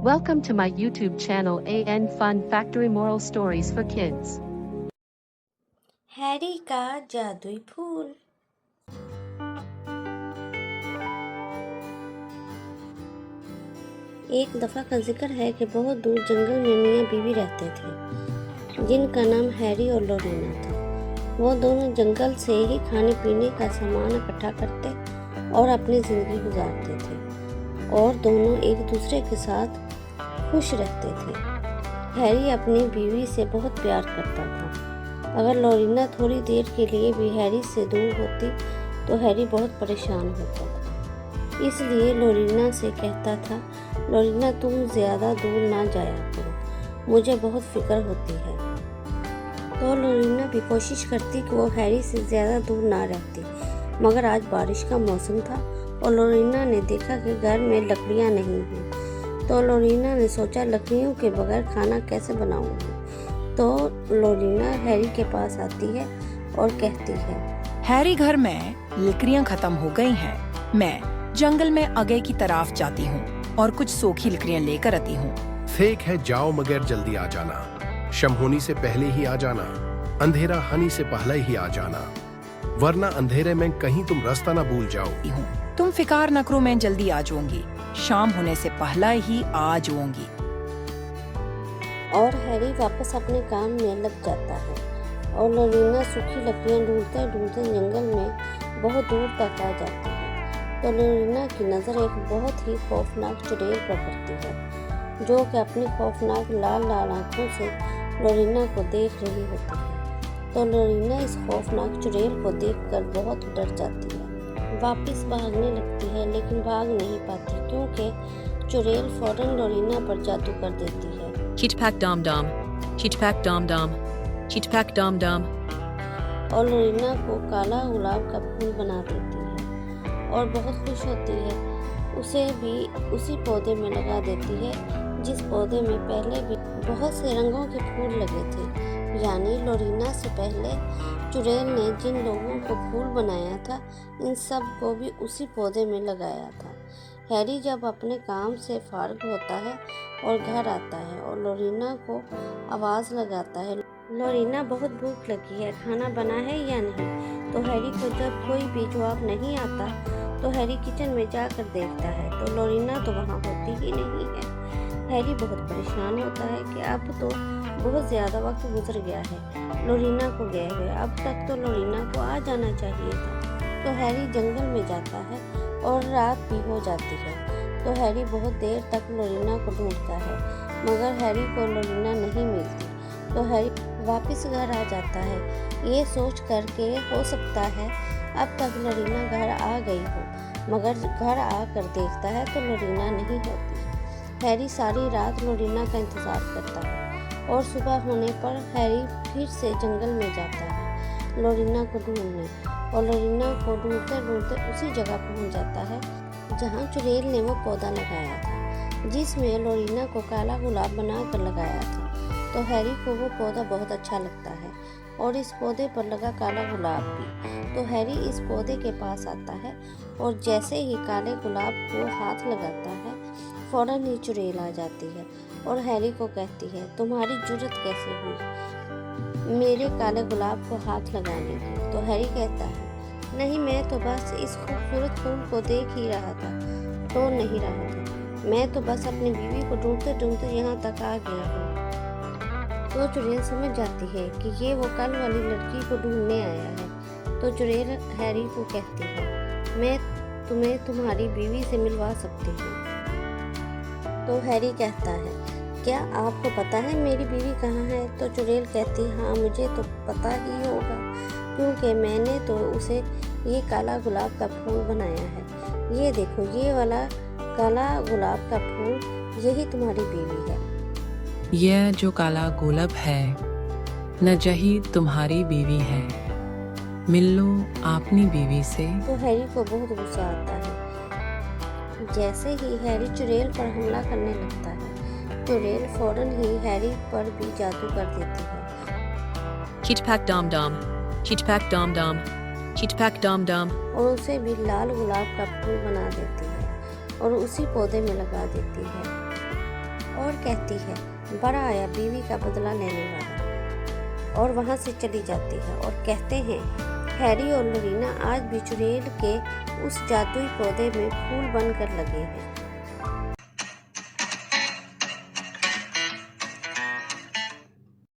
Welcome to my YouTube channel AN Fun Factory Moral Stories for Kids. Harry का जादुई फूल। एक दफ़ा का जिक्र है कि बहुत दूर जंगल में मियाँ बीवी रहते थे, जिनका नाम हैरी और लोरीना था। वो दोनों जंगल से ही खाने पीने का सामान इकट्ठा करते और अपनी ज़िंदगी गुजारते थे, और दोनों एक दूसरे के साथ खुश रहते थे। हैरी अपनी बीवी से बहुत प्यार करता था। अगर लोरीना थोड़ी देर के लिए भी हैरी से दूर होती तो हैरी बहुत परेशान होता था। इसलिए लोरीना से कहता था, लोरीना तुम ज़्यादा दूर ना जाया करो, मुझे बहुत फिक्र होती है। तो लोरीना भी कोशिश करती कि वो हैरी से ज़्यादा दूर ना रहती। मगर आज बारिश का मौसम था और लोरीना ने देखा कि घर में लकड़ियाँ नहीं हैं। तो लोरीना ने सोचा, लकड़ियों के बगैर खाना कैसे बनाऊंगी। तो लोरीना हैरी के पास आती है और कहती है, हैरी घर में लकड़ियाँ खत्म हो गई हैं। मैं जंगल में आगे की तरफ जाती हूँ और कुछ सूखी लकड़ियाँ लेकर आती हूँ। ठीक है, जाओ, मगर जल्दी आ जाना। शाम होने से पहले ही आ जाना। अंधेरा होने से पहले ही आ जाना, वरना अंधेरे में कहीं तुम रास्ता ना भूल जाओ। तुम फिकार न करो, मैं जल्दी आ जाऊंगी। शाम होने से पहले ही आ जाऊंगी। और हैरी वापस अपने काम में लग जाता है और लोरीना सूखी लकड़ियाँ ढूंढते ढूंढते जंगल में बहुत दूर तक आ जाती है। तो लोरीना की नज़र एक बहुत ही खौफनाक चुड़ैल पर पड़ती है, जो कि अपनी खौफनाक लाल लाल आँखों से लोरीना को देख रही होती है। तो लोरीना इस खौफनाक चुड़ैल को देखकर बहुत डर जाती है। वापस भागने लगती है, लेकिन भाग नहीं पाती क्योंकि चुड़ैल फौरन लोरीना पर जादू कर देती है। Chitpak dom dom, chitpak dom dom, chitpak dom dom. और लोरीना को काला गुलाब का फूल बना देती है और बहुत खुश होती है। उसे भी उसी पौधे में लगा देती है जिस पौधे में पहले भी बहुत से रंगों के फूल लगे थे। यानी लोरीना से पहले चुड़ैल ने जिन लोगों को फूल बनाया था, इन सब को भी उसी पौधे में लगाया था। हैरी जब अपने काम से फारिग होता है और घर आता है और लोरीना को आवाज़ लगाता है, लोरीना बहुत भूख लगी है, खाना बना है या नहीं। तो हैरी को जब कोई भी जवाब नहीं आता तो हैरी किचन में जाकर देखता है तो लोरीना तो वहाँ होती ही नहीं है। हैरी बहुत परेशान होता है कि अब तो बहुत ज़्यादा वक्त गुजर गया है लोरीना को गए हुए, अब तक तो लोरीना को आ जाना चाहिए था। तो हैरी जंगल में जाता है और रात भी हो जाती है। तो हैरी बहुत देर तक लोरीना को ढूंढता है, मगर हैरी को लोरीना नहीं मिलती। तो हैरी वापस घर आ जाता है, ये सोच कर के हो सकता है अब तक लोरीना घर आ गई हो, मगर घर आकर देखता है तो लोरीना नहीं होती। हैरी सारी रात लोरीना का इंतज़ार करता है और सुबह होने पर हैरी फिर से जंगल में जाता है लोरीना को ढूंढने, और लोरीना को ढूंढते ढूंढते उसी जगह पहुंच जाता है जहां चुड़ैल ने वो पौधा लगाया था, जिसमें लोरीना को काला गुलाब बनाकर लगाया था। तो हैरी को वो पौधा बहुत अच्छा लगता है और इस पौधे पर लगा काला गुलाब भी। तो हैरी इस पौधे के पास आता है और जैसे ही काले गुलाब को हाथ लगाता है, फौरन ही चुड़ैल आ जाती है और हैरी को कहती है, तुम्हारी जुर्रत कैसे हुई मेरे काले गुलाब को हाथ लगाने की। तो हैरी कहता है, नहीं, मैं तो बस इस खूबसूरत फूल को देख ही रहा था, तो नहीं रहा था, मैं तो बस अपनी बीवी को ढूंढते ढूंढते यहाँ तक आ गया हूँ। तो चुड़ैल समझ जाती है कि ये वो कल वाली लड़की को ढूंढने आया है। तो चुड़ैल हैरी को कहती है, मैं तुम्हें तुम्हारी बीवी से मिलवा सकती हूँ। तो हैरी कहता है, क्या आपको पता है मेरी बीवी कहाँ है। तो चुड़ैल कहती, हाँ, मुझे तो पता ही होगा क्योंकि मैंने तो उसे ये काला गुलाब का फूल बनाया है। ये देखो, ये वाला काला गुलाब का फूल, यही तुम्हारी बीवी है। यह जो काला गुलाब है न जही तुम्हारी बीवी है, मिल लो अपनी बीवी से। तो हैरी को बहुत गुस्सा आता है। जैसे ही हैरी चुड़ैल पर हमला करने लगता है, चुड़ैल फौरन ही हैरी पर भी जादू कर देती है। Chitpak dom dom, chitpak dom dom, chitpak dom dom. और उसे भी लाल गुलाब का फूल बना देती है और उसी पौधे में लगा देती है। और कहती है, बड़ा आया बीवी का बदला लेने वाला, और वहाँ से चली जाती है। और कहते हैं, हैरी और लरीना आज भी चुड़ैल के उस जादुई पौधे में फूल बनकर लगे हैं।